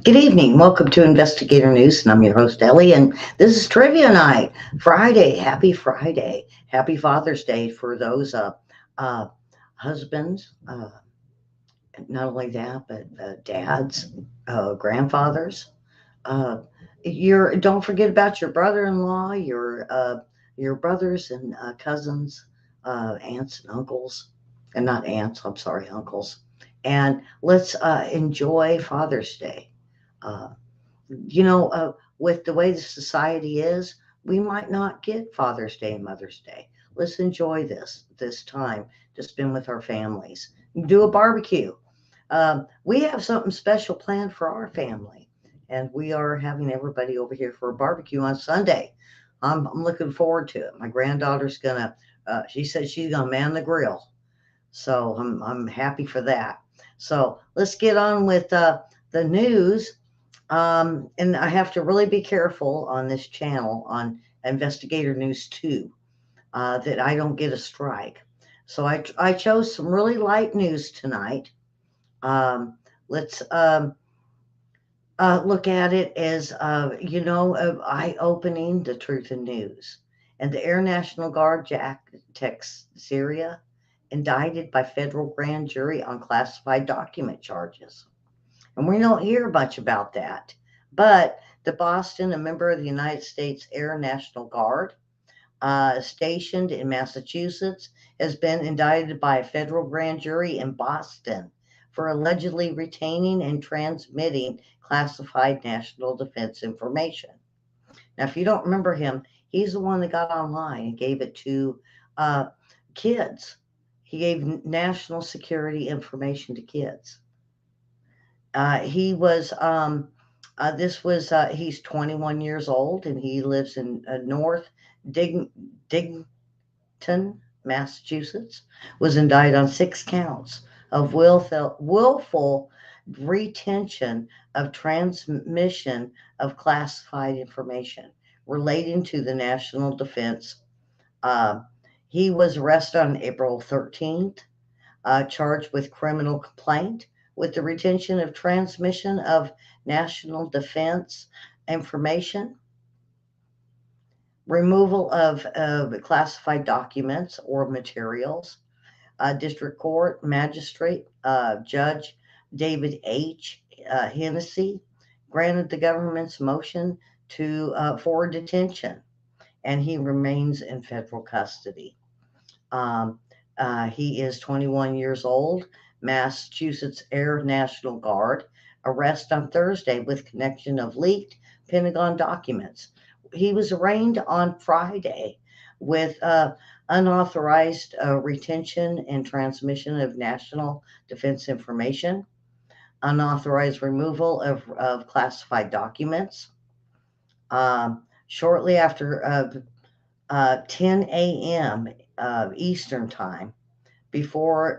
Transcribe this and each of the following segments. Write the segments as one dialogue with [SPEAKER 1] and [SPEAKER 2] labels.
[SPEAKER 1] Good evening. Welcome to Investigator News, and I'm your host, Ellie, and this is Trivia Night, Friday. Happy Friday. Happy Father's Day for those uh, husbands, not only that, but dads, grandfathers. Uh, don't forget about your brother-in-law, your brothers and cousins, aunts and uncles, and not aunts. I'm sorry, uncles. And let's enjoy Father's Day. Uh, with the way the society is, we might not get Father's Day and Mother's Day. Let's enjoy this time to spend with our families. Do a barbecue. We have something special planned for our family, and we are having everybody over here for a barbecue on Sunday. I'm looking forward to it. My granddaughter's gonna. She said she's gonna man the grill, so I'm happy for that. So let's get on with the news. And I have to really be careful on this channel on Investigator News 2 that I don't get a strike. So I chose some really light news tonight. Let's look at it as, eye opening the truth in news. And the Air National Guard Jack Teixeira indicted by federal grand jury on classified document charges. And we don't hear much about that. But the Boston, a member of the United States Air National Guard, stationed in Massachusetts, has been indicted by a federal grand jury in Boston for allegedly retaining and transmitting classified national defense information. Now, if you don't remember him, he's the one that got online and gave it to uh, kids. He gave national security information to kids. He was this was He's 21 years old and he lives in North Dig- Dighton, Massachusetts. Was indicted on 6 counts of willful retention of transmission of classified information relating to the national defense. Uh, he was arrested on April 13th, charged with criminal complaint with the retention of transmission of national defense information, removal of classified documents or materials. District Court Magistrate Judge David H. Hennessy granted the government's motion to for detention, and he remains in federal custody. Um, he is 21 years old, Massachusetts Air National Guard, arrest on Thursday with connection of leaked Pentagon documents. He was arraigned on Friday with unauthorized retention and transmission of national defense information, unauthorized removal of classified documents. Shortly after 10 a.m. Eastern Time, before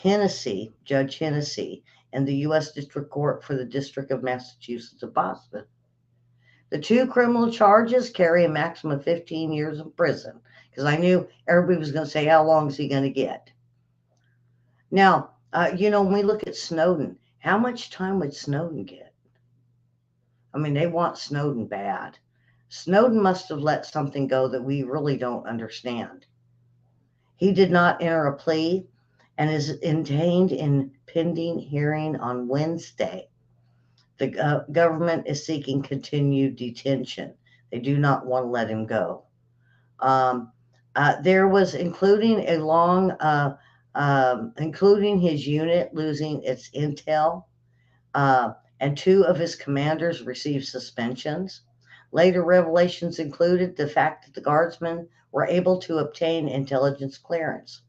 [SPEAKER 1] Judge Hennessy, and the U.S. District Court for the District of Massachusetts of Boston. The two criminal charges carry a maximum of 15 years in prison, because I knew everybody was going to say, how long is he going to get? Now, when we look at Snowden, how much time would Snowden get? I mean, they want Snowden bad. Snowden must have let something go that we really don't understand. He did not enter a plea and is detained in pending hearing on Wednesday. The government is seeking continued detention. They do not want to let him go. Um, there was including his unit losing its intel, and two of his commanders received suspensions. Later revelations included the fact that the guardsmen were able to obtain intelligence clearance,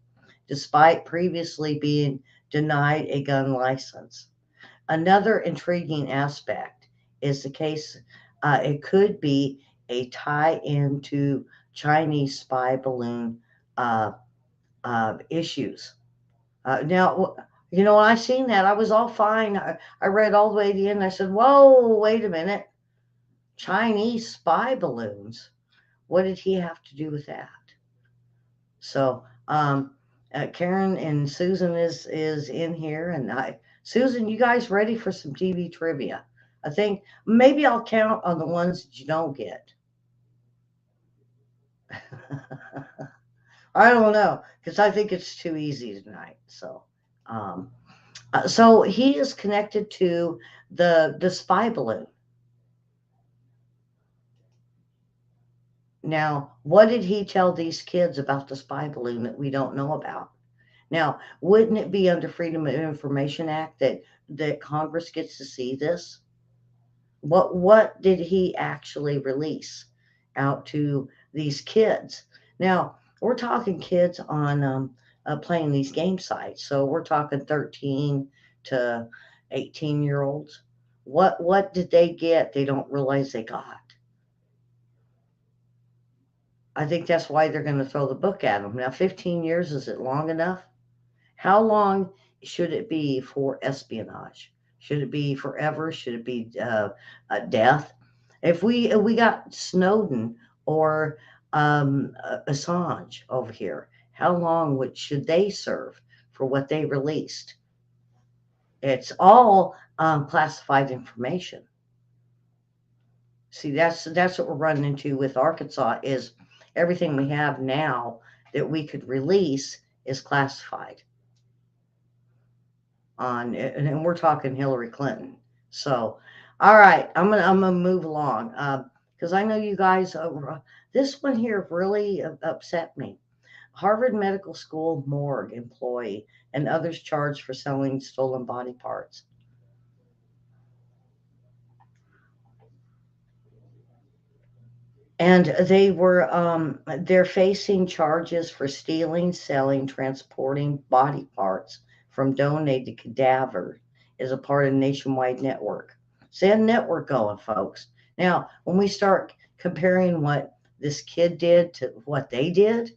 [SPEAKER 1] despite previously being denied a gun license. Another intriguing aspect is the case, it could be a tie into Chinese spy balloon uh, issues. Now, when I seen that, I was all fine. I read all the way to the end. I said, whoa, wait a minute. Chinese spy balloons. What did he have to do with that? So, Karen and Susan is in here, and Susan, you guys ready for some TV trivia? I think maybe I'll count on the ones that you don't get. I don't know because I think it's too easy tonight. Um, so he is connected to the spy balloon. Now, what did he tell these kids about the spy balloon that we don't know about? Now, wouldn't it be under Freedom of Information Act that Congress gets to see this? What did he actually release out to these kids? Now, we're talking kids on playing these game sites, so we're talking 13 to 18-year olds. What did they get? They don't realize they got. I think that's why they're going to throw the book at them. Now, 15 years, is it long enough? How long should it be for espionage? Should it be forever? Should it be death? If we got Snowden or Assange over here, how long should they serve for what they released? It's all classified information. See, that's what we're running into with Arkansas is everything we have now that we could release is classified on, and we're talking Hillary Clinton. So, all right, I'm gonna move along because I know you guys. This one here really upset me. Harvard Medical School morgue employee and others charged for selling stolen body parts. And they're facing charges for stealing, selling, transporting body parts from donated cadaver as a part of nationwide network. See a network going, folks. Now, when we start comparing what this kid did to what they did,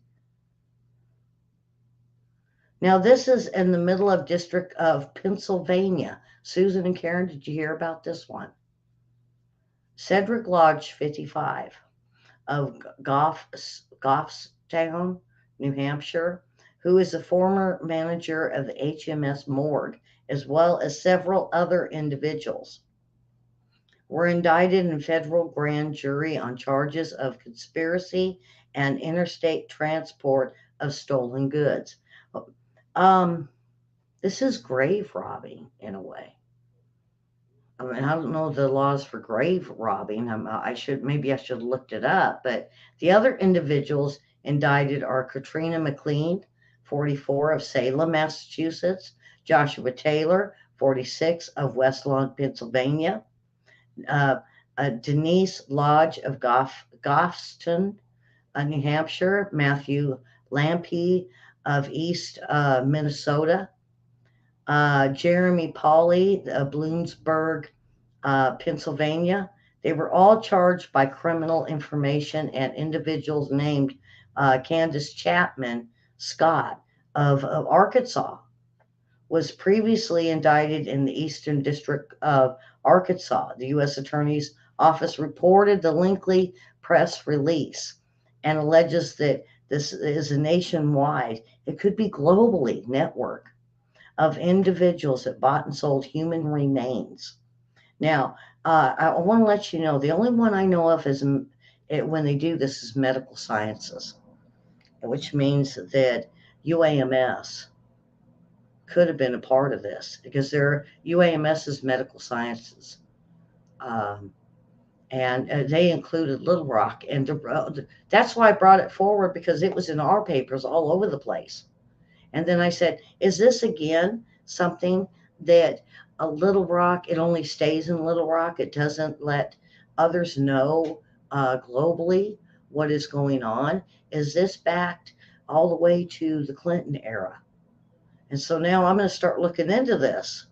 [SPEAKER 1] now this is in the middle of District of Pennsylvania. Susan and Karen, did you hear about this one? Cedric Lodge, 55, of Goffstown, New Hampshire, who is the former manager of the HMS Morgue, as well as several other individuals, were indicted in federal grand jury on charges of conspiracy and interstate transport of stolen goods. Um, this is grave robbing in a way. I mean, I don't know the laws for grave robbing. I should have looked it up. But the other individuals indicted are Katrina McLean, 44, of Salem, Massachusetts; Joshua Taylor, 46, of West Lawn, Pennsylvania; uh, Denise Lodge of Goffstown, New Hampshire; Matthew Lampe of East Minnesota; Jeremy Pauley of Bloomsburg, Pennsylvania. They were all charged by criminal information, and individuals named Candace Chapman Scott of Arkansas was previously indicted in the Eastern District of Arkansas. The U.S. Attorney's Office reported the lengthy press release and alleges that this is a nationwide, it could be globally, network of individuals that bought and sold human remains. Now, I want to let you know the only one I know of is when they do this is medical sciences, which means that UAMS could have been a part of this because UAMS is medical sciences. Um, and they included Little Rock, and that's why I brought it forward because it was in our papers all over the place. And then I said, is this again something that a Little Rock, it only stays in Little Rock? It doesn't let others know globally what is going on? Is this backed all the way to the Clinton era? And so now I'm going to start looking into this.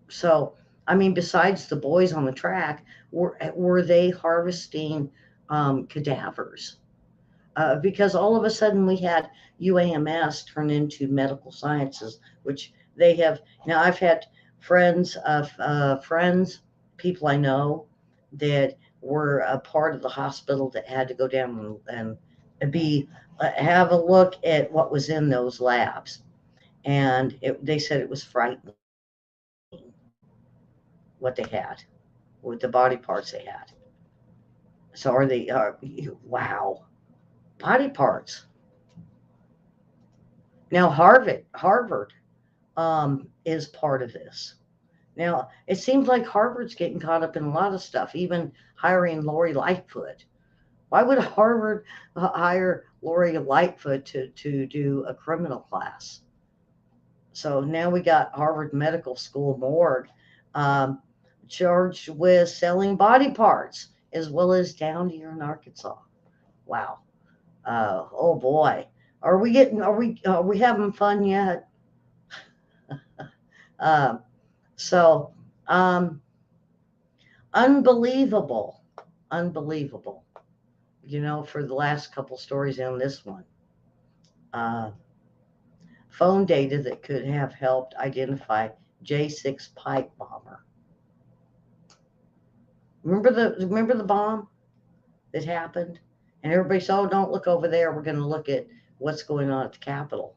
[SPEAKER 1] So, I mean, besides the boys on the track, were they harvesting cadavers? Because all of a sudden we had UAMS turn into medical sciences, which they have. Now, I've had friends, people I know that were a part of the hospital that had to go down and be have a look at what was in those labs, and they said it was frightening. what they had with the body parts they had. So are they? Wow, body parts. Now Harvard is part of this. Now it seems like Harvard's getting caught up in a lot of stuff, even hiring Lori Lightfoot. Why would Harvard hire Lori Lightfoot to do a criminal class? So now we got Harvard Medical School morgue um, charged with selling body parts as well as down here in Arkansas. Wow. Oh boy. Are we having fun yet? Uh, so um, unbelievable. Unbelievable. For the last couple stories on this one. Uh, Phone data that could have helped identify J6 pipe bomber. Remember the bomb that happened? And everybody said, oh, don't look over there. We're going to look at what's going on at the Capitol.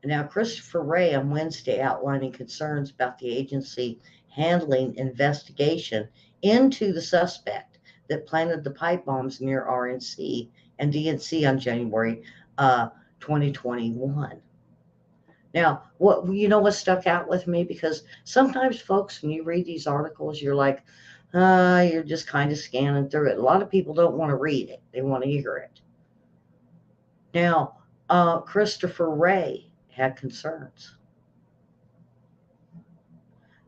[SPEAKER 1] Now, Christopher Wray on Wednesday outlining concerns about the agency handling investigation into the suspect that planted the pipe bombs near RNC and DNC on January 2021. Now, what stuck out with me, because sometimes, folks, when you read these articles, you're like, you're just kind of scanning through it. A lot of people don't want to read it; they want to hear it. Now, Christopher Wray had concerns.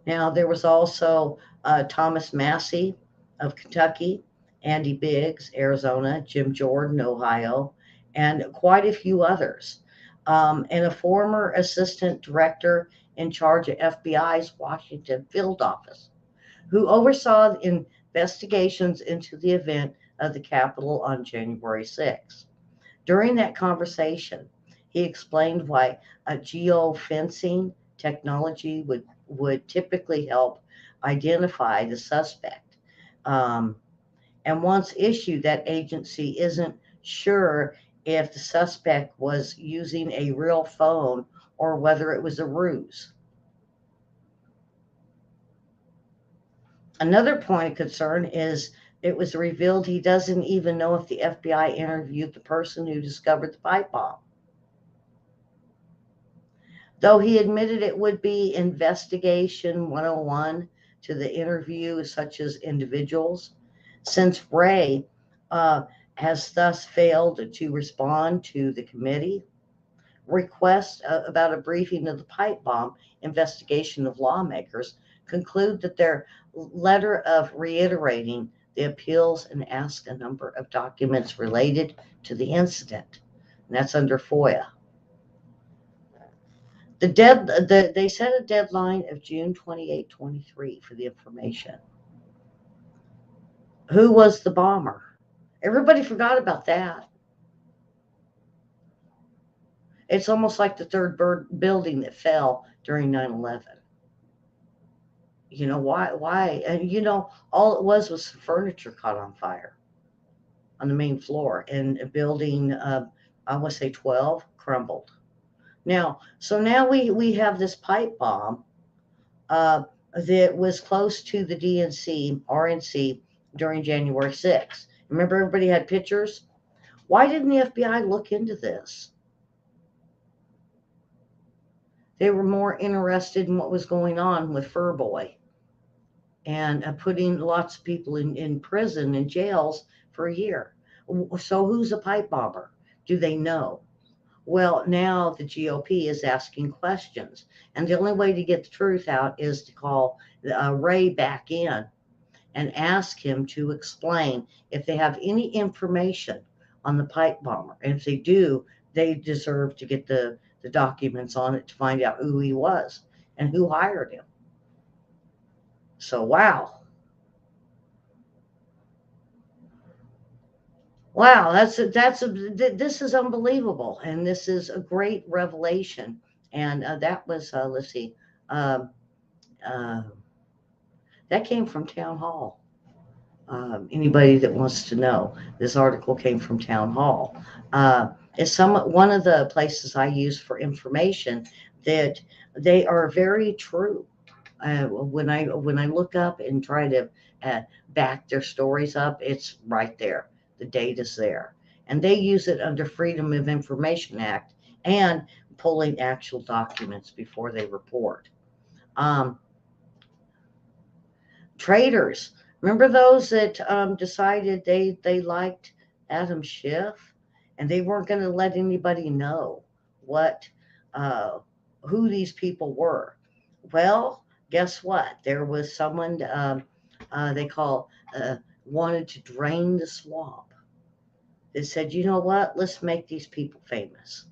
[SPEAKER 1] Now, there was also Thomas Massey of Kentucky, Andy Biggs, Arizona, Jim Jordan, Ohio, and quite a few others. And a former assistant director in charge of FBI's Washington field office, who oversaw investigations into the event of the Capitol on January 6th. During that conversation, he explained why a geofencing technology would typically help identify the suspect. And once issued, that agency isn't sure if the suspect was using a real phone or whether it was a ruse. Another point of concern is it was revealed he doesn't even know if the FBI interviewed the person who discovered the pipe bomb. Though he admitted it would be investigation 101 to the interview such as individuals, since Wray has thus failed to respond to the committee request about a briefing of the pipe bomb investigation of lawmakers, conclude that their letter of reiterating the appeals and ask a number of documents related to the incident. And that's under FOIA. They set a deadline of June 28, 23 for the information. Who was the bomber? Everybody forgot about that. It's almost like the third building that fell during 9/11. Why? And all it was some furniture caught on fire on the main floor, and a building, I want to say 12, crumbled. Now we have this pipe bomb that was close to the DNC, RNC during January 6th. Remember, everybody had pictures? Why didn't the FBI look into this? They were more interested in what was going on with Furboy and putting lots of people in prison and jails for a year. So who's a pipe bomber? Do they know? Well, now the GOP is asking questions. And the only way to get the truth out is to call Wray back in and ask him to explain if they have any information on the pipe bomber. And if they do, they deserve to get the documents on it to find out who he was and who hired him. So, wow. Wow, this is unbelievable, and this is a great revelation. And that was, let's see, um, uh, that came from Town Hall. Anybody that wants to know, this article came from Town Hall. It's one of the places I use for information that they are very true. When I look up and try to back their stories up, it's right there. The data's there, and they use it under Freedom of Information Act and pulling actual documents before they report. Um, Traitors. Remember those that decided they liked Adam Schiff, and they weren't going to let anybody know what uh, who these people were. Well, guess what? There was someone they call wanted to drain the swamp. They said, you know what? Let's make these people famous.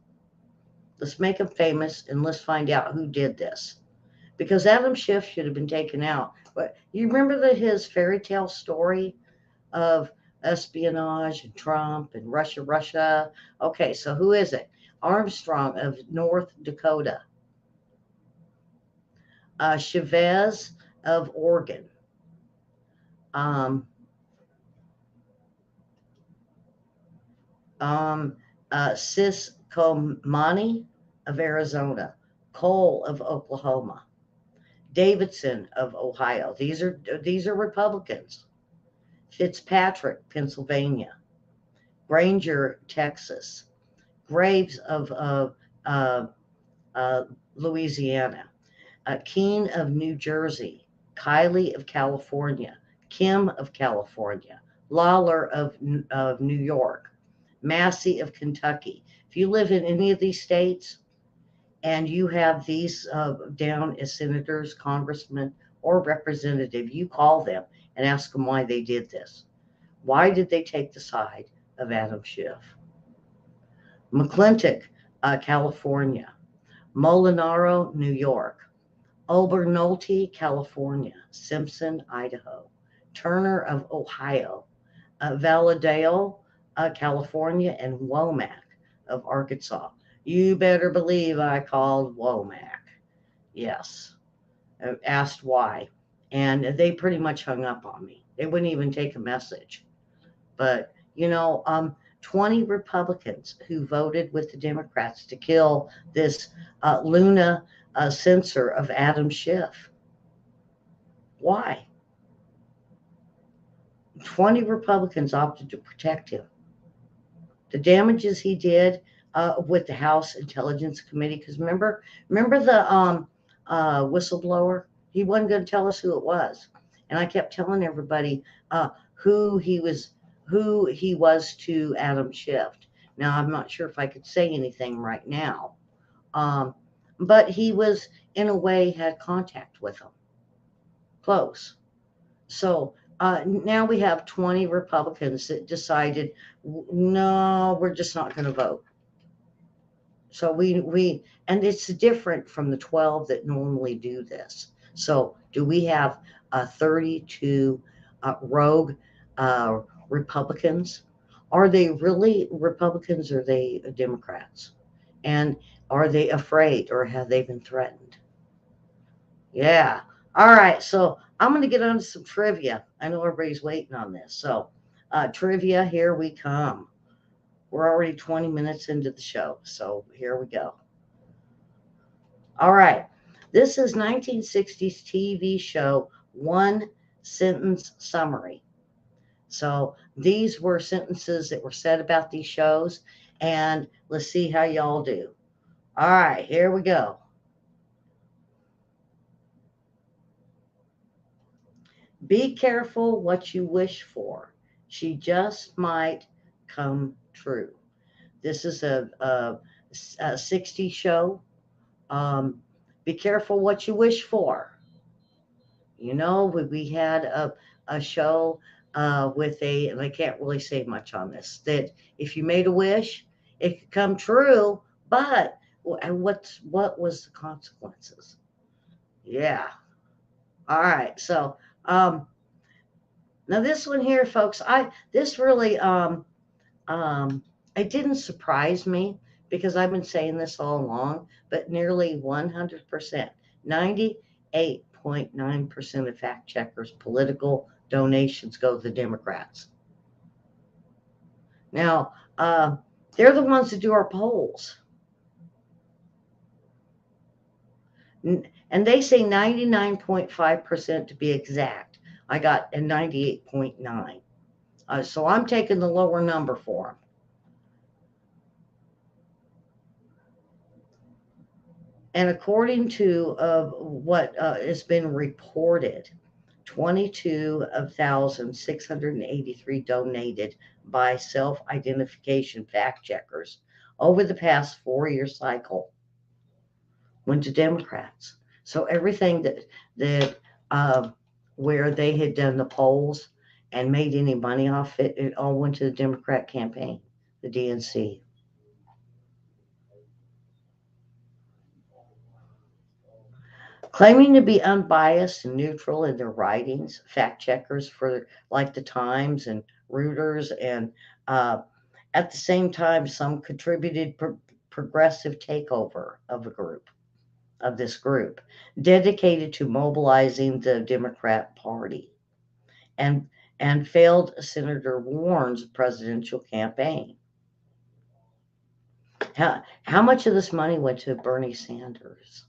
[SPEAKER 1] Let's make them famous, and let's find out who did this, because Adam Schiff should have been taken out. But you remember his fairy tale story of espionage and Trump and Russia, Russia? Okay, so who is it? Armstrong of North Dakota, Chavez of Oregon, um, um, Ciscomani of Arizona, Cole of Oklahoma, Davidson of Ohio. These are Republicans. Fitzpatrick, Pennsylvania, Granger, Texas, Graves of uh, uh, Louisiana, Keene of New Jersey, Kiley of California, Kim of California, Lawler of New York, Massey of Kentucky. If you live in any of these states and you have these down as senators, congressmen, or representative, you call them and ask them why they did this. Why did they take the side of Adam Schiff? McClintock, California, Molinaro, New York, Obernolte, California, Simpson, Idaho, Turner of Ohio, Valadale, California, and Womack of Arkansas. You better believe I called Womack. Yes. Asked why. And they pretty much hung up on me. They wouldn't even take a message. But, 20 Republicans who voted with the Democrats to kill this Luna censor of Adam Schiff. Why? 20 Republicans opted to protect him. The damages he did with the House Intelligence Committee, because remember the whistleblower? He wasn't going to tell us who it was. And I kept telling everybody who he was to Adam Schiff. Now, I'm not sure if I could say anything right now, but he was, in a way, had contact with him, close. So now we have 20 Republicans that decided, no, we're just not going to vote. So and it's different from the 12 that normally do this. So do we have 32 rogue Republicans? Are they really Republicans or are they Democrats? And are they afraid or have they been threatened? Yeah. All right. So I'm going to get on to some trivia. I know everybody's waiting on this. So trivia, here we come. We're already 20 minutes into the show. So here we go. All right. This is 1960s TV show One Sentence Summary. So these were sentences that were said about these shows. And let's see how y'all do. All right. Here we go. Be careful what you wish for. She just might come true. This is a 60 show. Be careful what you wish for. We had a show and I can't really say much on this, that if you made a wish, it could come true, but what was the consequences? Yeah. All right. So, now this one here, folks, this really, it didn't surprise me because I've been saying this all along, but nearly 100%, 98.9% of fact checkers' political donations go to the Democrats. Now, they're the ones that do our polls. And they say 99.5% to be exact. I got a 98.9. So I'm taking the lower number for them. And according to what has been reported, 22,683 donated by self-identification fact checkers over the past 4-year cycle went to Democrats. So everything that uh, where they had done the polls and made any money off it, it all went to the Democrat campaign, the DNC. Claiming to be unbiased and neutral in their writings, fact checkers for like the Times and Reuters, and uh, at the same time, some contributed progressive takeover of a group of this group dedicated to mobilizing the Democrat Party and failed Senator Warren's presidential campaign. How much of this money went to Bernie Sanders?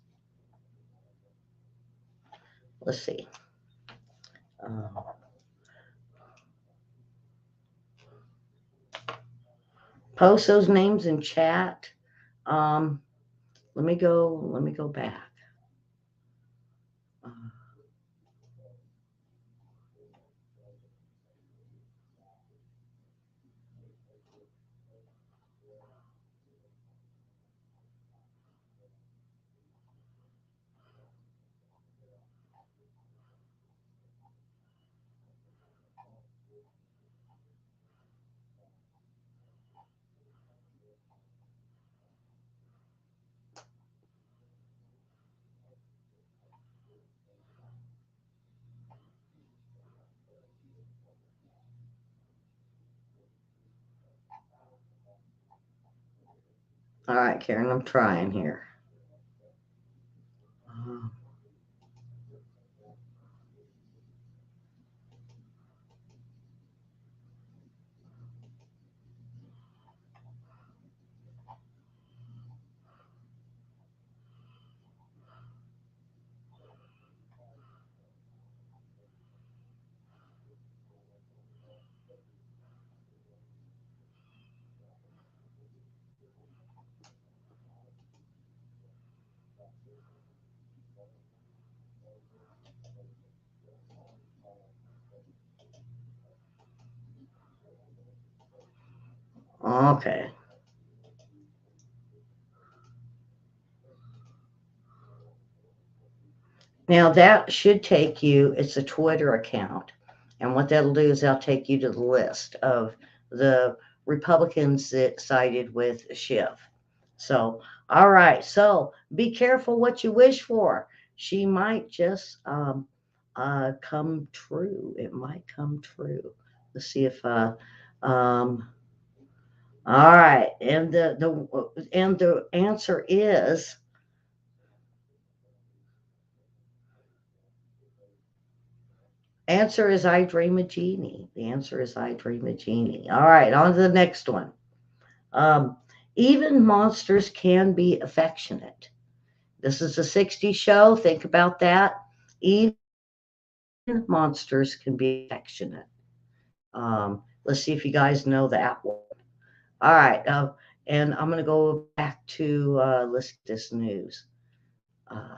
[SPEAKER 1] Let's see. Uh, Post those names in chat. Um, let me go. Let me go back. Uh, all right, Karen, I'm trying here. Uh, okay. Now that should take you. It's a Twitter account, and what that'll do is that'll take you to the list of the Republicans that sided with Schiff. So, all right. So be careful what you wish for. She might just come true. It might come true. Let's see if um, all right. And the answer is I dream a genie. The answer is I dream a genie. All right, on to the next one. Um, even monsters can be affectionate. This is a 60s show. Think about that. Even monsters can be affectionate. Let's see if you guys know that one. All right. And I'm going to go back to let's get this news. Uh,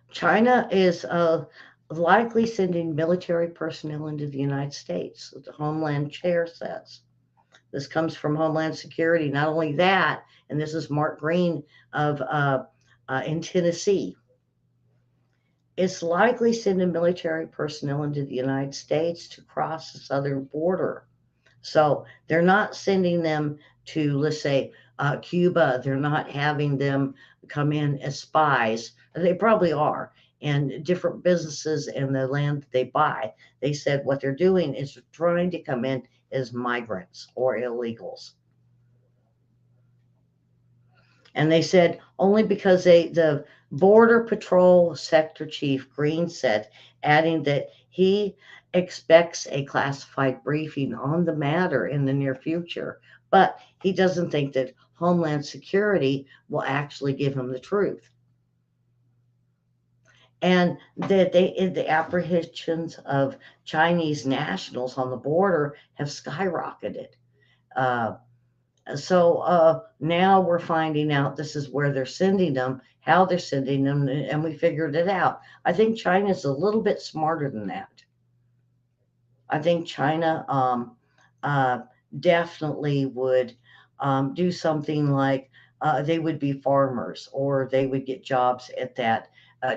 [SPEAKER 1] China is likely sending military personnel into the United States, the Homeland Chair says. This comes from Homeland Security. Not only that, and this is Mark Green of in Tennessee. It's likely sending military personnel into the United States to cross the southern border. So they're not sending them to, let's say, Cuba. They're not having them come in as spies. They probably are. And different businesses and the land that they buy, they said what they're doing is trying to come in as migrants or illegals. And they said only because the Border Patrol Sector Chief Green said, adding that he expects a classified briefing on the matter in the near future, but he doesn't think that Homeland Security will actually give him the truth. And that the apprehensions of Chinese nationals on the border have skyrocketed. Uh, so now we're finding out this is where they're sending them, how they're sending them, and we figured it out. I think China's a little bit smarter than that. I think China uh, definitely would do something like they would be farmers or they would get jobs at that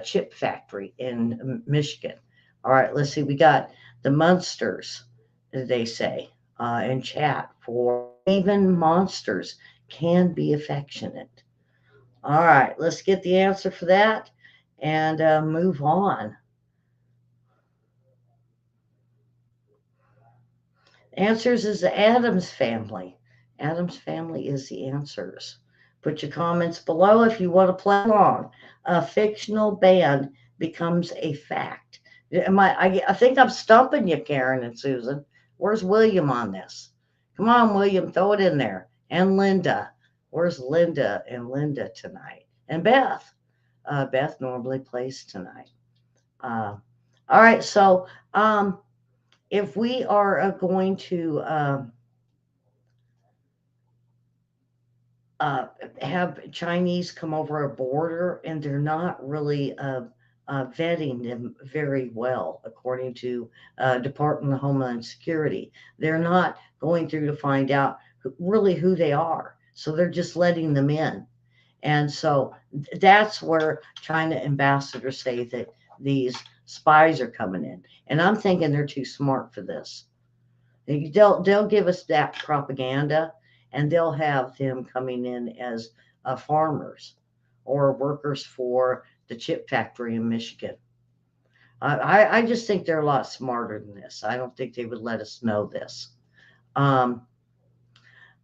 [SPEAKER 1] chip factory in Michigan. All right, let's see. We got the Munsters, they say in chat for even monsters can be affectionate. All right, let's get the answer for that and move on. Answers is the Adams family. Adams family is the answers. Put your comments below if you want to play along. A fictional band becomes a fact. I think I'm stumping you, Karen and Susan. Where's William on this? Come on, William, throw it in there. And Linda. Where's Linda and Linda tonight? And Beth. Beth normally plays tonight. Uh, all right, so if we are going to uh, have Chinese come over a border and they're not really vetting them very well, according to Department of Homeland Security. They're not going through to find out really who they are. So they're just letting them in. And so that's where China ambassadors say that these spies are coming in. And I'm thinking they're too smart for this. They'll give us that propaganda, and they'll have them coming in as farmers or workers for the chip factory in Michigan. I just think they're a lot smarter than this. I don't think they would let us know this. Um,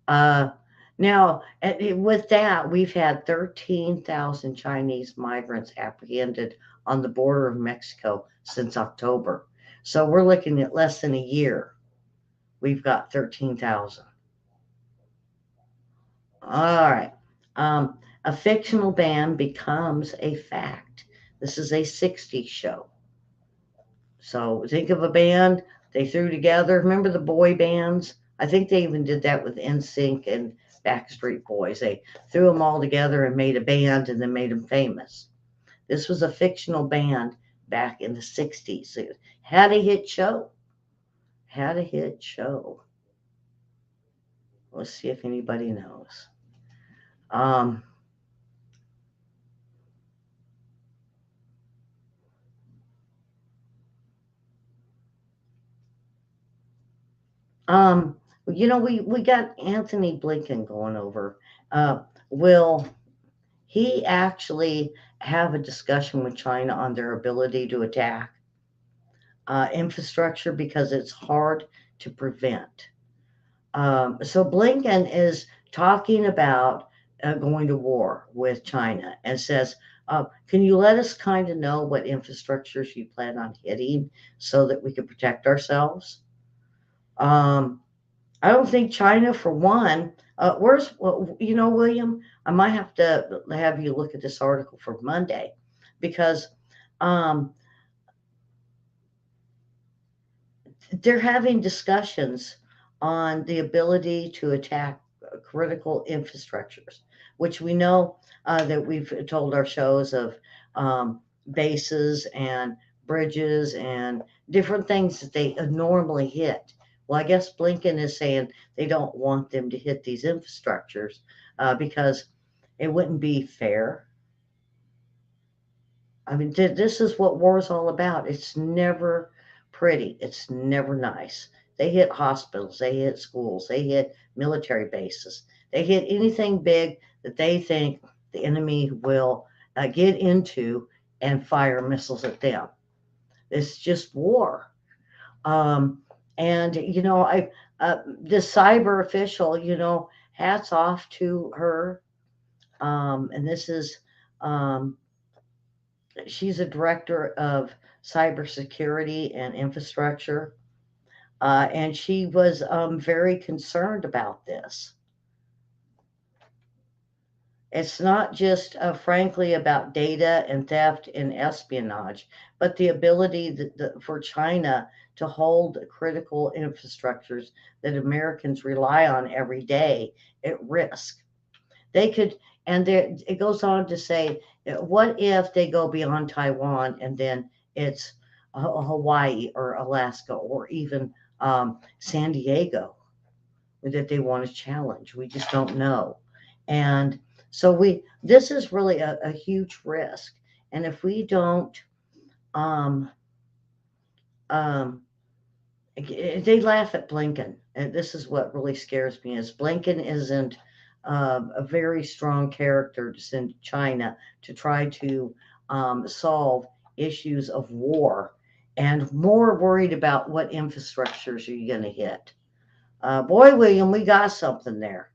[SPEAKER 1] uh, Now, with that, we've had 13,000 Chinese migrants apprehended on the border of Mexico since October. So we're looking at less than a year. We've got 13,000. All right. A fictional band becomes a fact. This is a 60s show. So think of a band they threw together. Remember the boy bands? I think they even did that with NSYNC and Backstreet Boys. They threw them all together and made a band and then made them famous. This was a fictional band back in the 60s. It had a hit show. Had a hit show. Let's see if anybody knows. Um, Um, we got Anthony Blinken going over. Will he actually have a discussion with China on their ability to attack infrastructure because it's hard to prevent? So Blinken is talking about going to war with China and says, can you let us kind of know what infrastructures you plan on hitting so that we can protect ourselves? Um, I don't think China, for one, well, William, I might have to have you look at this article for Monday because um, they're having discussions on the ability to attack critical infrastructures, which we know that we've told our shows of bases and bridges and different things that they normally hit. Well, I guess Blinken is saying they don't want them to hit these infrastructures because it wouldn't be fair. I mean, this is what war is all about. It's never pretty. It's never nice. They hit hospitals, they hit schools, they hit military bases, they hit anything big that they think the enemy will get into and fire missiles at them. It's just war. Um, and I this cyber official, hats off to her. And this is um, she's a director of cybersecurity and infrastructure, and she was very concerned about this. It's not just, frankly, about data and theft and espionage, but the ability for China to hold critical infrastructures that Americans rely on every day at risk. They could, and there, it goes on to say, what if they go beyond Taiwan and then it's Hawaii or Alaska or even San Diego that they want to challenge? We just don't know. And so this is really a huge risk. And if we don't, um, um, they laugh at Blinken. And this is what really scares me is Blinken isn't a very strong character to send to China to try to solve issues of war and more worried about what infrastructures are you going to hit. Boy, William, we got something there.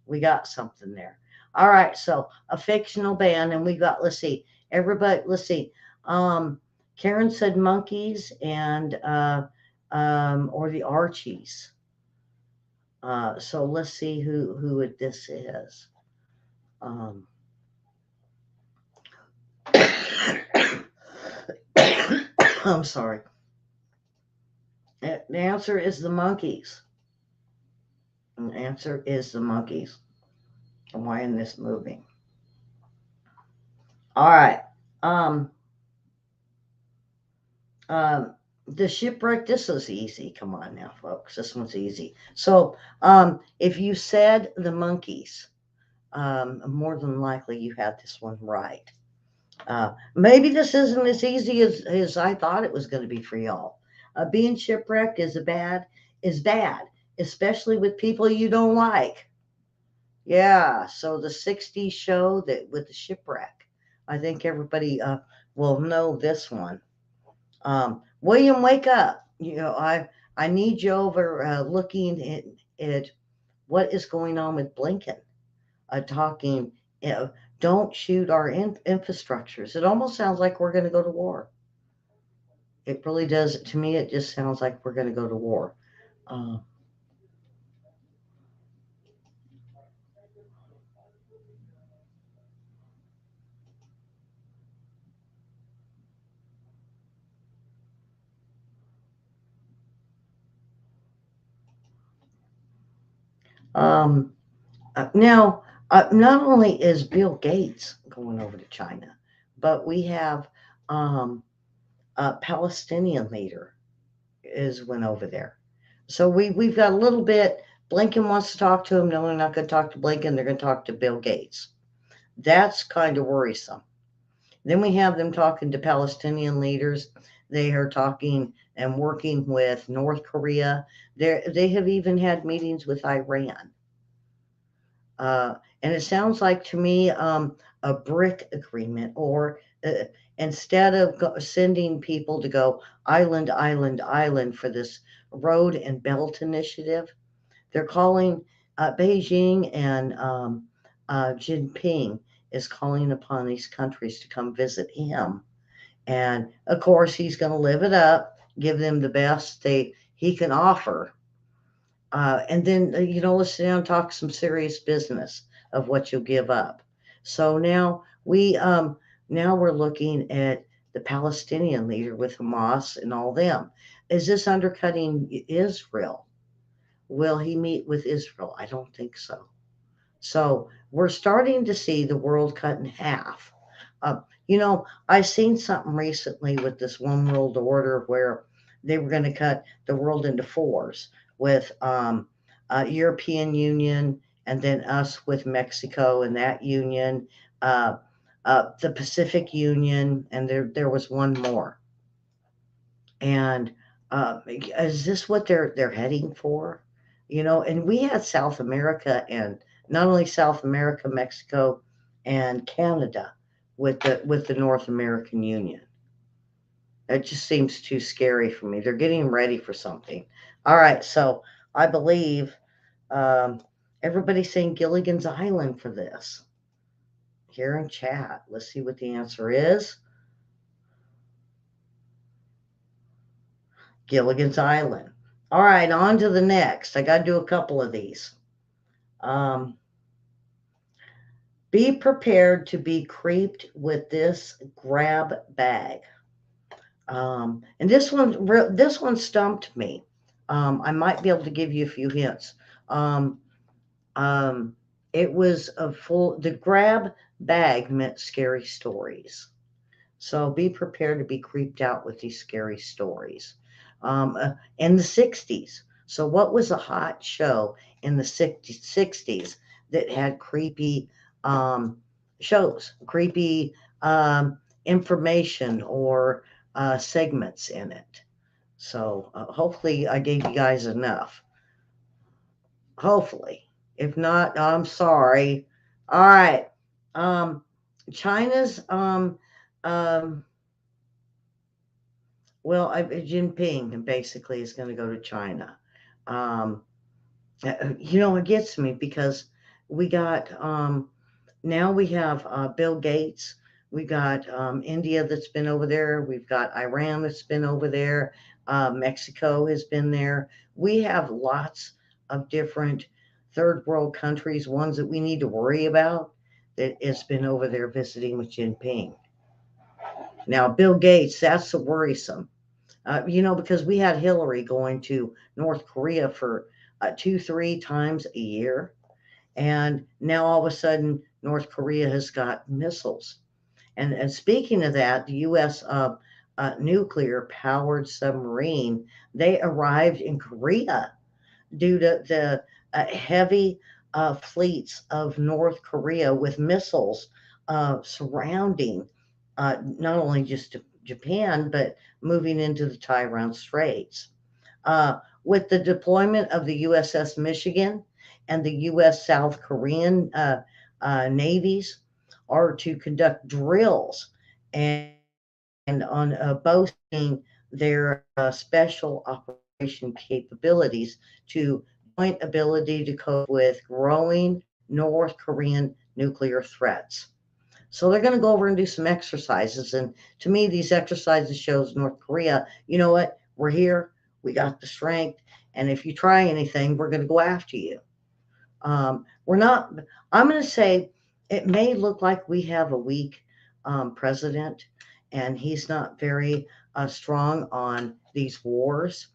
[SPEAKER 1] We got something there. All right, so a fictional band, and we got, let's see, everybody, let's see. Um, Karen said monkeys and or the Archies. So let's see this is. Um, I'm sorry. The answer is the monkeys. The answer is the monkeys. Why in this movie? All right. Um, the shipwreck, this is easy. Come on now, folks. This one's easy. So, if you said the monkeys, more than likely you had this one right. Maybe this isn't as easy as I thought it was going to be for y'all. Being shipwrecked is bad, especially with people you don't like. Yeah, so the '60s show that with the shipwreck, I think everybody will know this one. William, wake up. I need you over looking at what is going on with Blinken, talking, you know, don't shoot our infrastructures. It almost sounds like we're going to go to war. It really does. To me, it just sounds like we're going to go to war. Uh, um, now, not only is Bill Gates going over to China, but we have um, a Palestinian leader is went over there. So we've got a little bit. Blinken wants to talk to him. No, they're not going to talk to Blinken. They're going to talk to Bill Gates. That's kind of worrisome. Then we have them talking to Palestinian leaders. They are talking and working with North Korea. They have even had meetings with Iran. And it sounds like to me a BRIC agreement, or instead of sending people to go island, island, island for this road and belt initiative, they're calling Beijing and Jinping is calling upon these countries to come visit him. And of course, he's going to live it up, give them the best he can offer, and then let's sit down and talk some serious business of what you'll give up. So now we're looking at the Palestinian leader with Hamas and all them. Is this undercutting Israel? Will he meet with Israel? I don't think so. So we're starting to see the world cut in half. I seen something recently with this one world order where they were going to cut the world into fours with European Union and then us with Mexico and that union, uh, the Pacific Union, and there was one more. And is this what they're heading for? And we had South America, and not only South America, Mexico, and Canada with the North American Union. It just seems too scary for me. They're getting ready for something. All right, so I believe um, everybody's saying Gilligan's Island for this. Here in chat, let's see what the answer is. Gilligan's Island. All right, on to the next. I got to do a couple of these. Um, Be prepared to be creeped with this grab bag. And this one stumped me. I might be able to give you a few hints. Um, um, it was a full. The grab bag meant scary stories. So be prepared to be creeped out with these scary stories. In the 60s. So, what was a hot show in the 60s that had creepy um, shows, creepy information or segments in it? So, hopefully, I gave you guys enough. Hopefully. If not, I'm sorry. All right. Um, China's um, well, Jinping basically is going to go to China. Um, it gets me because we got now we have Bill Gates. We got India that's been over there. We've got Iran that's been over there. Mexico has been there. We have lots of different third world countries, ones that we need to worry about, that has been over there visiting with Jinping. Now, Bill Gates, that's the worrisome. Because we had Hillary going to North Korea for 2, 3 times a year. And now all of a sudden, North Korea has got missiles. And speaking of that, the U.S. Nuclear powered submarine, they arrived in Korea due to the heavy fleets of North Korea with missiles surrounding not only just Japan, but moving into the Taiwan Straits. With the deployment of the USS Michigan and the U.S. South Korean navies are to conduct drills and on boasting their special operation capabilities to joint ability to cope with growing North Korean nuclear threats. So they're going to go over and do some exercises. And to me, these exercises shows North Korea, you know what? We're here. We got the strength. And if you try anything, we're going to go after you. We're not, I'm going to say it may look like we have a weak president and he's not very strong on these wars.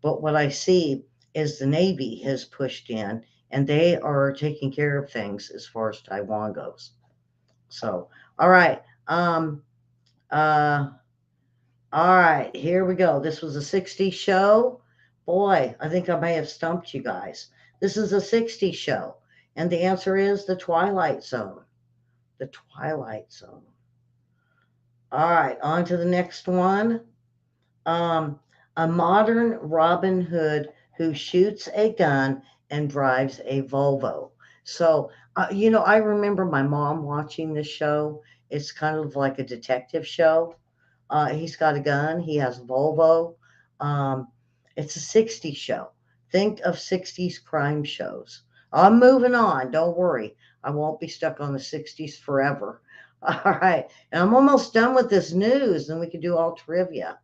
[SPEAKER 1] But what I see is the Navy has pushed in and they are taking care of things as far as Taiwan goes. So, all right. Uh, all right, here we go. This was a 60s show. Boy, I think I may have stumped you guys. This is a 60s show. And the answer is The Twilight Zone. The Twilight Zone. All right, on to the next one. Um, a modern Robin Hood who shoots a gun and drives a Volvo. So, I remember my mom watching this show. It's kind of like a detective show. He's got a gun. He has a Volvo. Um, it's a 60s show. Think of 60s crime shows. I'm moving on. Don't worry. I won't be stuck on the 60s forever. All right. And I'm almost done with this news, and we can do all trivia.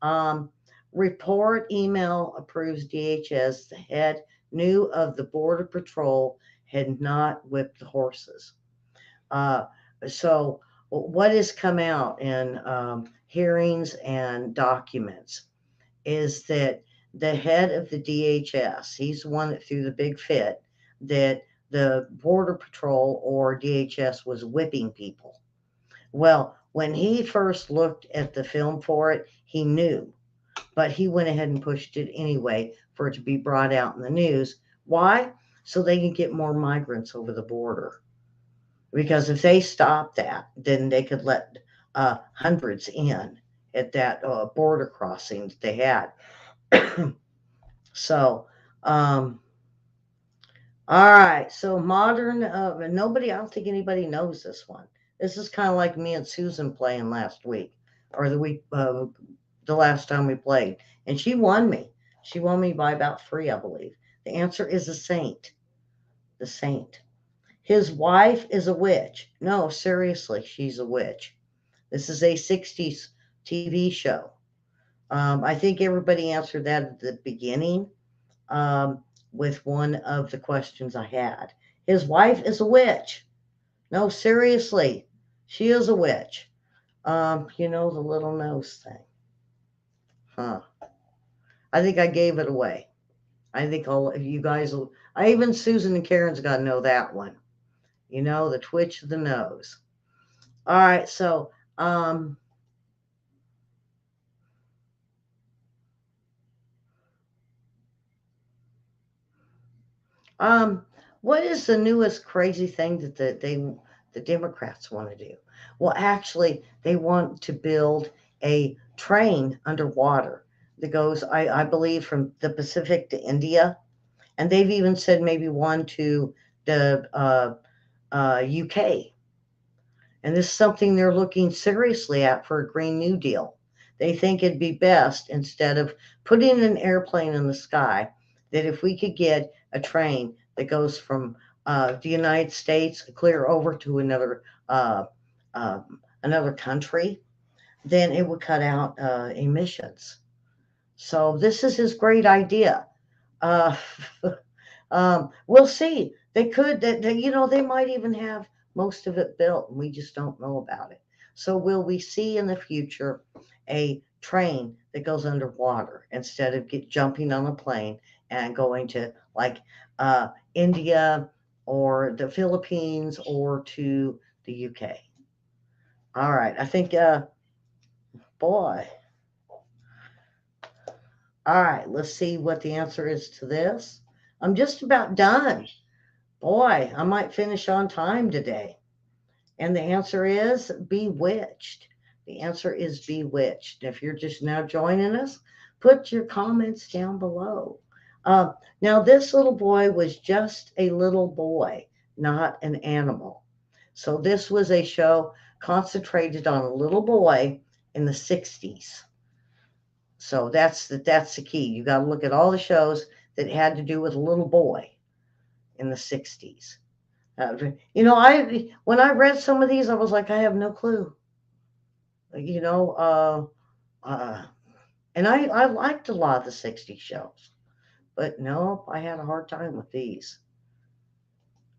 [SPEAKER 1] Um, Report email approves DHS. The head knew of the Border Patrol had not whipped the horses. Uh, so, what has come out in hearings and documents is that the head of the DHS, he's the one that threw the big fit that the Border Patrol or DHS was whipping people. Well, when he first looked at the film for it, he knew, but he went ahead and pushed it anyway for it to be brought out in the news. Why? So they can get more migrants over the border. Because if they stop that, then they could let hundreds in at that border crossing that they had. So, um, all right. So modern, nobody, I don't think anybody knows this one. This is kind of like me and Susan playing last week or the last time we played. And she won me. She won me by about 3, I believe. The answer is a saint. The saint. His wife is a witch. No, seriously, she's a witch. This is a 60s TV show. I think everybody answered that at the beginning um, with one of the questions I had. His wife is a witch. No, seriously, she is a witch. You know the little nose thing. Huh. I think I gave it away. I think all of you guys will, even Susan and Karen's got to know that one. You know, the twitch of the nose. All right, so um um what is the newest crazy thing that the Democrats want to do? Well, actually, they want to build a train underwater that goes, I believe, from the Pacific to India, and they've even said maybe one to the UK. And this is something they're looking seriously at for a Green New Deal. They think it'd be best, instead of putting an airplane in the sky, that if we could get a train that goes from the United States clear over to uh, another country, then it would cut out emissions. So this is his great idea. Uh, we'll see. They could, they might even have most of it built, and we just don't know about it. So, will we see in the future a train that goes underwater instead of jumping on a plane and going to like India or the Philippines or to the UK? All right. I think, boy. All right. Let's see what the answer is to this. I'm just about done. Boy, I might finish on time today. And the answer is bewitched. The answer is bewitched. If you're just now joining us, put your comments down below. Uh, Now, this little boy was just a little boy, not an animal. So, this was a show concentrated on a little boy in the 60s. So, that's the key. You got to look at all the shows that had to do with a little boy in the 60s. I when I read some of these, I was like, I have no clue. You know, uh, and I liked a lot of the '60s shows, but no, I had a hard time with these.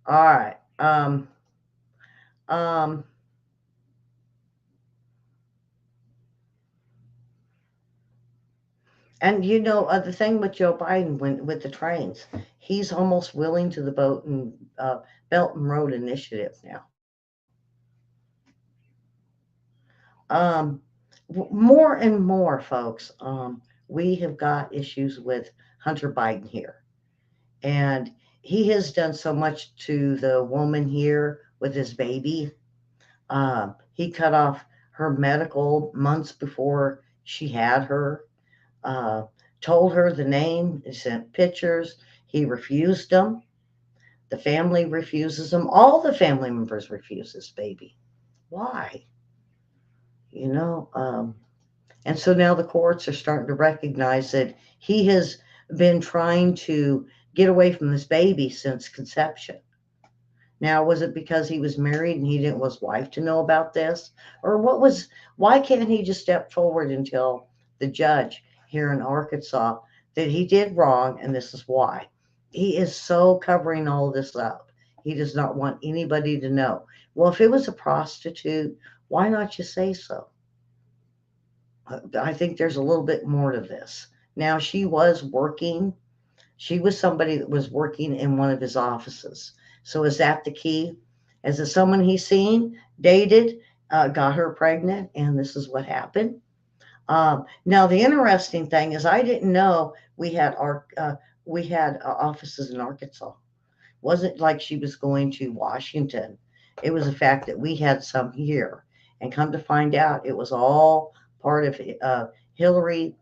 [SPEAKER 1] All right, um, and the thing with Joe Biden, when with the trains, he's almost willing to the boat and Belt and Road Initiative now. Um, More and more, folks. We have got issues with Hunter Biden here. And he has done so much to the woman here with his baby. He cut off her medical months before she had her, uh, told her the name, sent pictures. He refused them. The family refuses them. All the family members refuse this baby. Why? You know, and so now the courts are starting to recognize that he has been trying to get away from this baby since conception. Now, was it because he was married and he didn't want his wife to know about this? Or why can't he just step forward and tell the judge here in Arkansas that he did wrong and this is why? He is so covering all this up. He does not want anybody to know. Well, if it was a prostitute, why not just say so? I think there's a little bit more to this. Now, she was somebody that was working in one of his offices. So is that the key? Is it someone he's seen, dated, got her pregnant, and this is what happened? Now, the interesting thing is, I didn't know we had offices in Arkansas. It wasn't like she was going to Washington. It was the fact that we had some here, and come to find out, it was all part of Hillary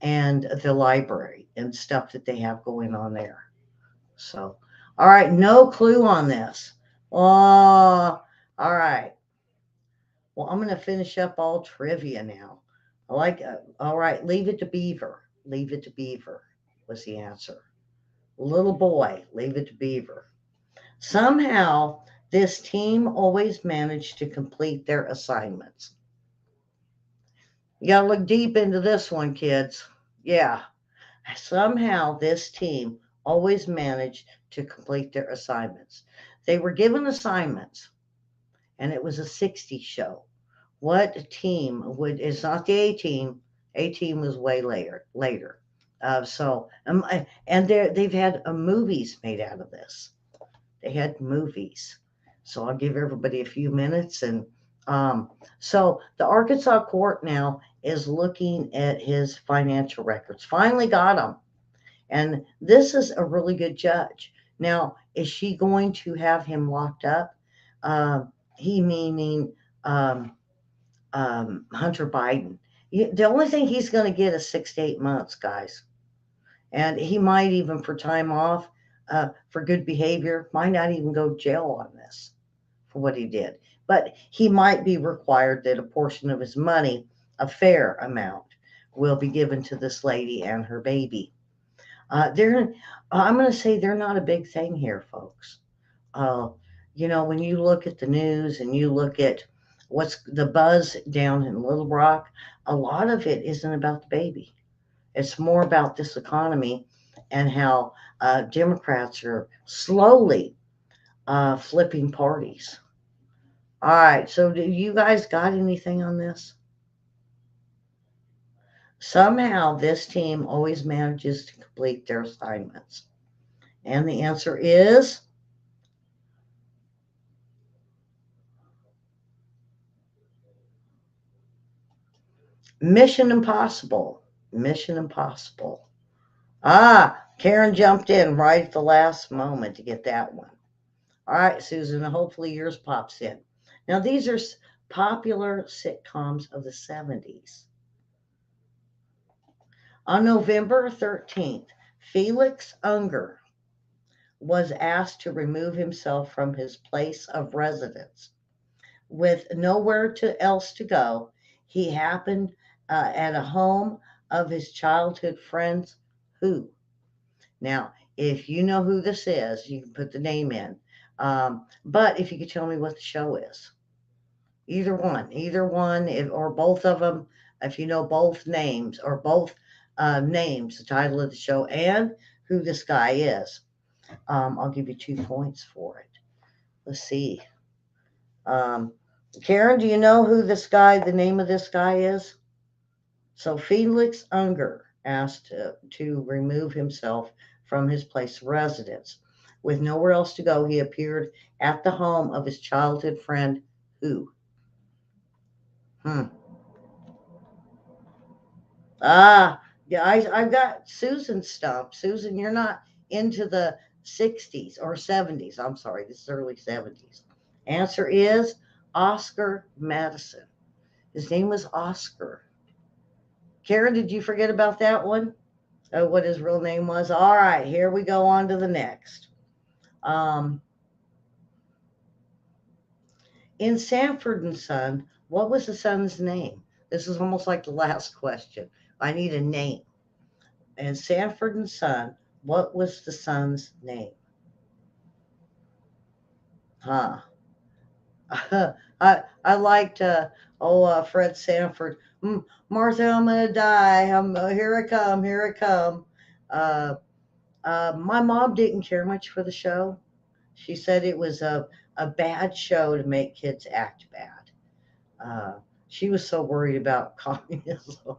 [SPEAKER 1] and the library and stuff that they have going on there. So, all right, no clue on this. Oh, all right. Well, I'm going to finish up all trivia now. All right, leave it to Beaver. Leave it to Beaver was the answer. Little boy, leave it to Beaver. Somehow, this team always managed to complete their assignments. You got to look deep into this one, kids. Yeah, somehow this team always managed to complete their assignments. They were given assignments, and it was a '60s show. What team would? It's not the A team. A team was way later. Later. And they've had movies made out of this. They had movies. So I'll give everybody a few minutes. And um, so the Arkansas court now is looking at his financial records. Finally got them. And this is a really good judge. Now, is she going to have him locked up? He meaning um, Hunter Biden. The only thing he's going to get is 6 to 8 months, guys. And he might even, for time off, for good behavior, might not even go to jail on this for what he did. But he might be required that a portion of his money, a fair amount, will be given to this lady and her baby. I'm going to say they're not a big thing here, folks. Uh, when you look at the news and you look at what's the buzz down in Little Rock, a lot of it isn't about the baby. It's more about this economy and how Democrats are slowly flipping parties. All right, so do you guys got anything on this? Somehow, this team always manages to complete their assignments. And the answer is Mission Impossible. Mission Impossible. Karen jumped in right at the last moment to get that one. All right, Susan, hopefully yours pops in. Now, these are popular sitcoms of the 70s. On November 13th, Felix Unger was asked to remove himself from his place of residence. With nowhere else to go, he happened at a home of his childhood friends. Who? Now, if you know who this is, you can put the name in. But if you could tell me what the show is, either one, or both of them, if you know both names or both names, the title of the show, and who this guy is, I'll give you 2 points for it. Let's see. Um, Karen, do you know who the name of this guy is? So Felix Unger asked to remove himself from his place of residence. With nowhere else to go, he appeared at the home of his childhood friend, who? Hmm. Yeah, I've got Susan stumped. Susan, you're not into the 60s or 70s. I'm sorry, this is early 70s. Answer is Oscar Madison. His name was Oscar. Karen, did you forget about that one? Oh, what his real name was? All right, here we go on to the next. Um, in Sanford and Son, what was the son's name? This is almost like the last question. I need a name. In Sanford and Son, what was the son's name? Huh. I liked Fred Sanford. Martha, I'm gonna die. Here I come. Here I come. Uh, my mom didn't care much for the show. She said it was a bad show to make kids act bad. She was so worried about communism.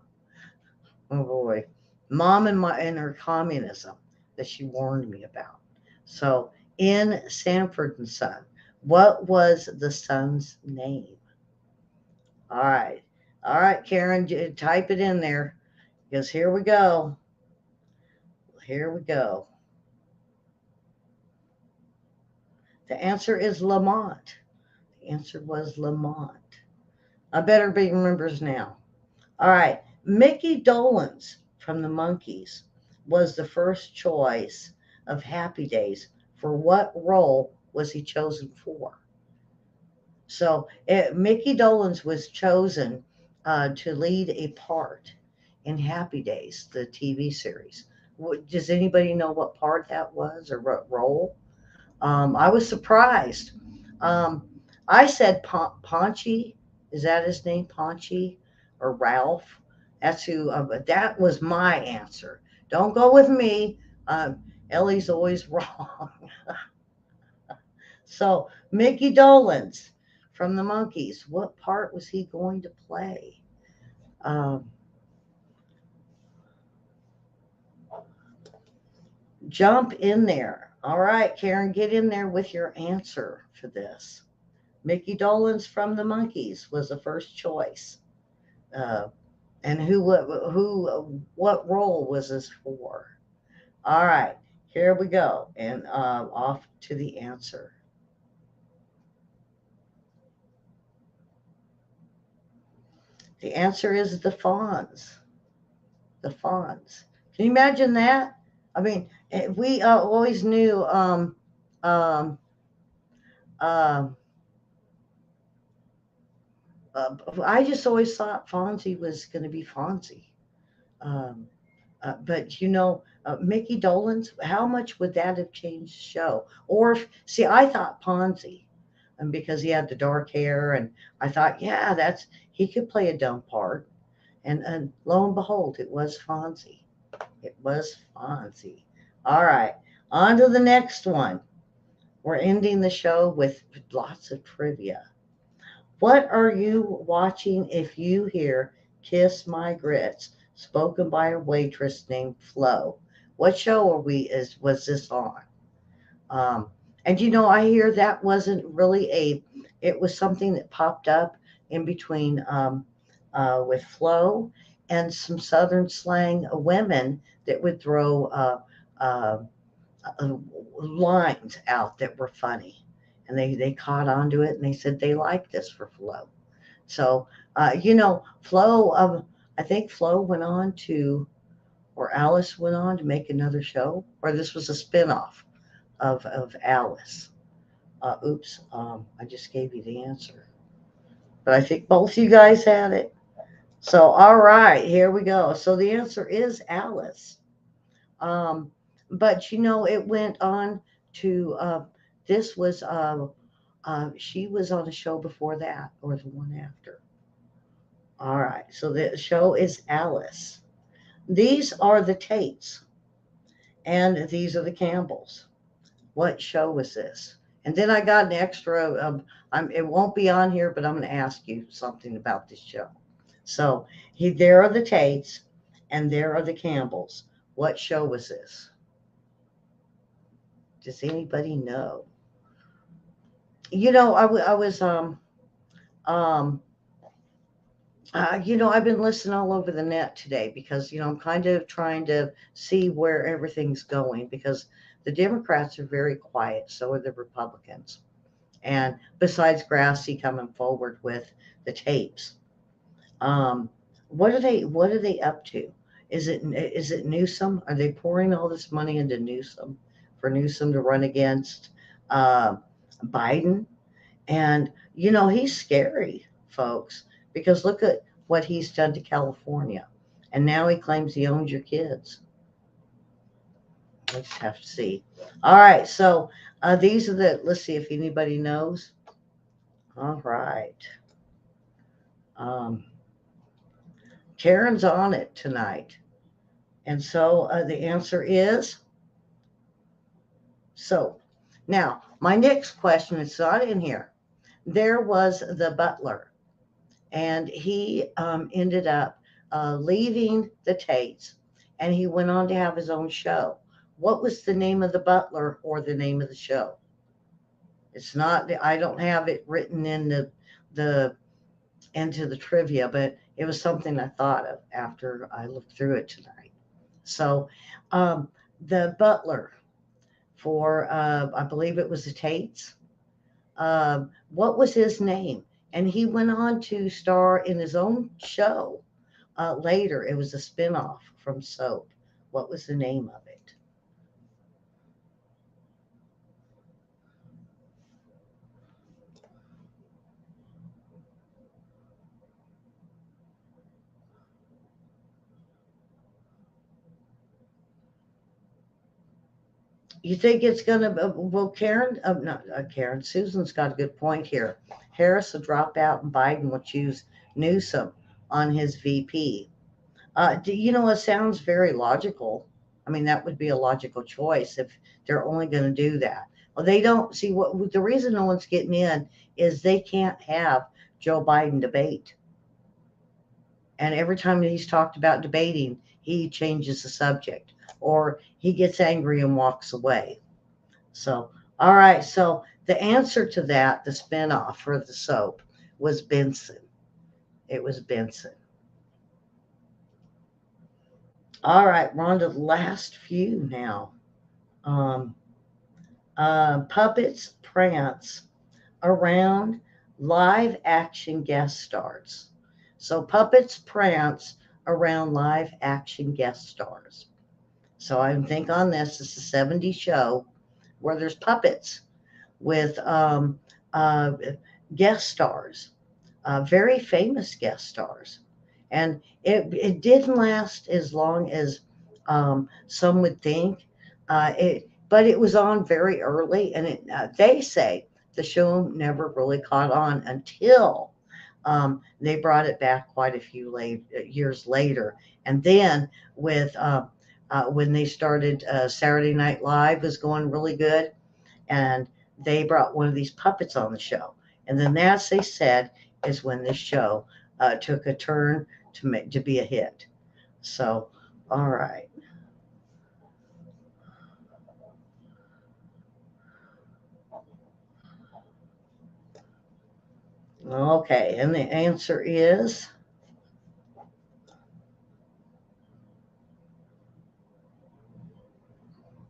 [SPEAKER 1] Oh boy, mom and her communism that she warned me about. So in Sanford and Son, what was the son's name? All right, all right, Karen, type it in there because here we go. Here we go. The answer is Lamont. The answer was Lamont. I better be remembers now. All right. Mickey Dolenz from the Monkees was the first choice of Happy Days. For what role was he chosen for? So Mickey Dolenz was chosen to lead a part in Happy Days, the TV series. Does anybody know what part that was or what role? I was surprised. Um, I said Paunchy. Is that his name, Paunchy or Ralph? That's who. That was my answer. Don't go with me. Ellie's always wrong. So Mickey Dolenz from the Monkees. What part was he going to play? Um, jump in there. All right, Karen, get in there with your answer for this. Mickey Dolenz from the Monkees was the first choice. Uh, and what role was this for? All right, here we go, and off to the answer. The answer is the Fonz. The Fonz. Can you imagine that? I mean, we always knew. Um, uh, I just always thought Fonzie was going to be Fonzie. Um, but Mickey Dolenz, how much would that have changed the show? Or see, I thought Ponzi, and because he had the dark hair, and I thought, yeah, that's he could play a dumb part, and lo and behold, it was Fonzie. It was Fonzie. All right, on to the next one. We're ending the show with lots of trivia. What are you watching if you hear "Kiss My Grits" spoken by a waitress named Flo? What show are we is was this on? Um, and I hear that wasn't really it was something that popped up in between with Flo and some Southern slang women that would throw uh, uh, lines out that were funny. And they caught on to it and they said they liked this for Flo. So, Flo, I think Flo went on to, or Alice went on to make another show, or this was a spinoff of Alice. Oops, I just gave you the answer. But I think both you guys had it. So, all right, here we go. So the answer is Alice. Um, but it went on to, this was, she was on a show before that, or the one after. All right, so the show is Alice. These are the Tates, and these are the Campbells. What show was this? And then I got an extra. It won't be on here, but I'm going to ask you something about this show. So there are the Tates, and there are the Campbells. What show was this? Does anybody know? I was um I've been listening all over the net today because, I'm kind of trying to see where everything's going because the Democrats are very quiet, so are the Republicans. And besides Grassy coming forward with the tapes, um, what are they up to? Is it Newsom? Are they pouring all this money into Newsom for Newsom to run against uh, Biden? And, he's scary, folks, because look at what he's done to California. And now he claims he owns your kids. Let's have to see. All right. So these are let's see if anybody knows. All right. Um, Karen's on it tonight. And so the answer is soap. Now, my next question is not in here. There was the butler, and he ended up leaving the Tates, and he went on to have his own show. What was the name of the butler or the name of the show? It's not. I don't have it written in the into the trivia, but it was something I thought of after I looked through it tonight. So, um, the butler for I believe it was the Tates. What was his name? And he went on to star in his own show later. It was a spinoff from Soap. What was the name of it? You think it's going to, well, Karen, not Karen, Susan's got a good point here. Harris will drop out and Biden will choose Newsom on his VP. It sounds very logical. I mean, that would be a logical choice if they're only going to do that. Well, they don't see what the reason no one's getting in is they can't have Joe Biden debate. And every time that he's talked about debating, he changes the subject or he gets angry and walks away. So, all right. So the answer to that, the spinoff for the soap, was Benson. It was Benson. All right, we're on to the last few now. Um, Puppets prance around live action guest stars. So puppets prance around live action guest stars. So I think on this, it's a 70s show where there's puppets with uh, guest stars, very famous guest stars. And it didn't last as long as some would think. But it was on very early, and they say the show never really caught on until they brought it back quite a few years later. And then with when they started Saturday Night Live was going really good, and they brought one of these puppets on the show. And then that's, they said, is when this show took a turn to be a hit. So, all right. Okay, and the answer is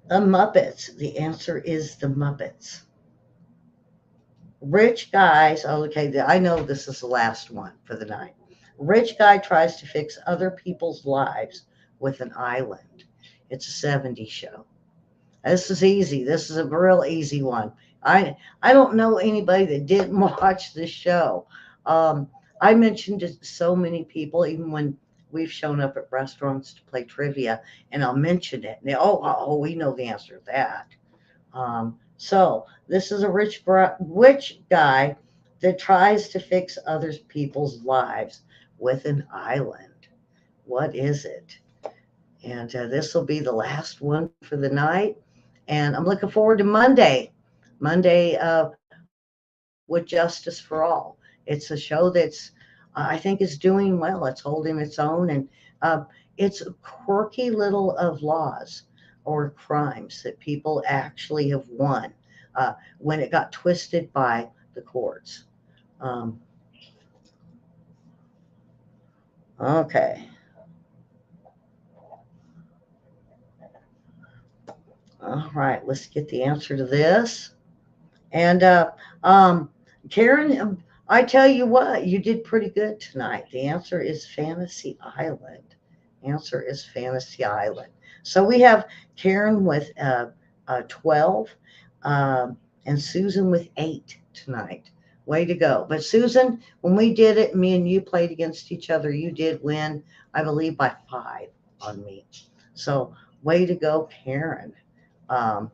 [SPEAKER 1] the Muppets. The answer is the Muppets. Rich guys, okay, I know this is the last one for the night. Rich guy tries to fix other people's lives with an island. It's a 70s show. This is easy. This is a real easy one. I don't know anybody that didn't watch this show. I mentioned to so many people, even when we've shown up at restaurants to play trivia, and I'll mention it. And they, we know the answer to that. So this is a rich guy that tries to fix other people's lives with an island. What is it? And this will be the last one for the night. And I'm looking forward to Monday. Monday with Justice for All. It's a show that's, I think, is doing well. It's holding its own. And it's quirky little of laws or crimes that people actually have won when it got twisted by the courts. Um, okay. All right. Let's get the answer to this. And Karen, I tell you what, you did pretty good tonight. The answer is Fantasy Island. Answer is Fantasy Island. So we have Karen with 12 and Susan with 8 tonight. Way to go. But Susan, when we did it, me and you played against each other, you did win, I believe, by 5 on me. So way to go, Karen. Um,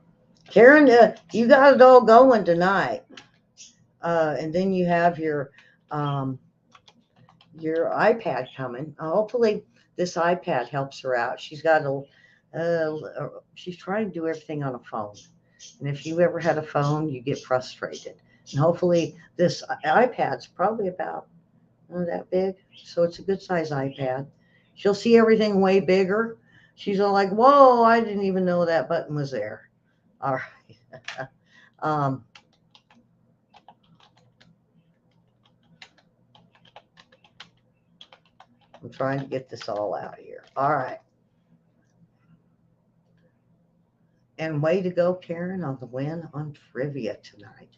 [SPEAKER 1] Karen, you got it all going tonight. And then you have your iPad coming. Hopefully, this iPad helps her out. She's got she's trying to do everything on a phone. And if you ever had a phone, you get frustrated. And hopefully, this iPad's probably about that big. So it's a good size iPad. She'll see everything way bigger. She's all like, whoa, I didn't even know that button was there. All right. um, I'm trying to get this all out here. All right. And way to go, Karen, on the win on trivia tonight.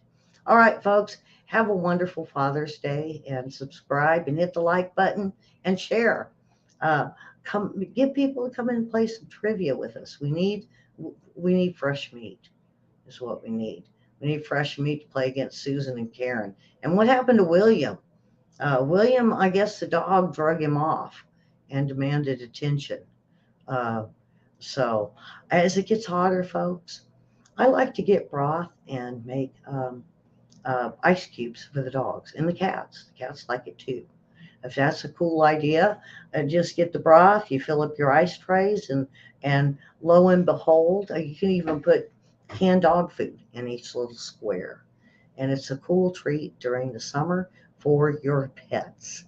[SPEAKER 1] All right, folks, have a wonderful Father's Day and subscribe and hit the like button and share. Come get people to come in and play some trivia with us. We need fresh meat is what we need. We need fresh meat to play against Susan and Karen. And what happened to William? William, I guess the dog drug him off and demanded attention. Uh, so as it gets hotter, folks, I like to get broth and make ice cubes for the dogs and the cats. The cats like it too. If that's a cool idea, just get the broth. You fill up your ice trays, and lo and behold, you can even put canned dog food in each little square. and it's a cool treat during the summer for your pets.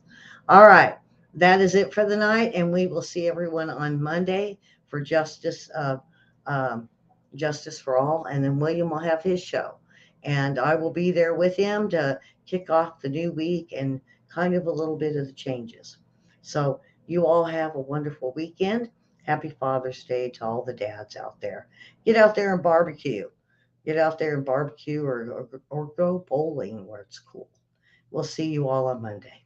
[SPEAKER 1] All right, that is it for the night, and we will see everyone on Monday for um, Justice for All, and then William will have his show, and I will be there with him to kick off the new week and kind of a little bit of the changes. So you all have a wonderful weekend. Happy Father's Day to all the dads out there. Get out there and barbecue. Get out there and barbecue or go bowling where it's cool. We'll see you all on Monday.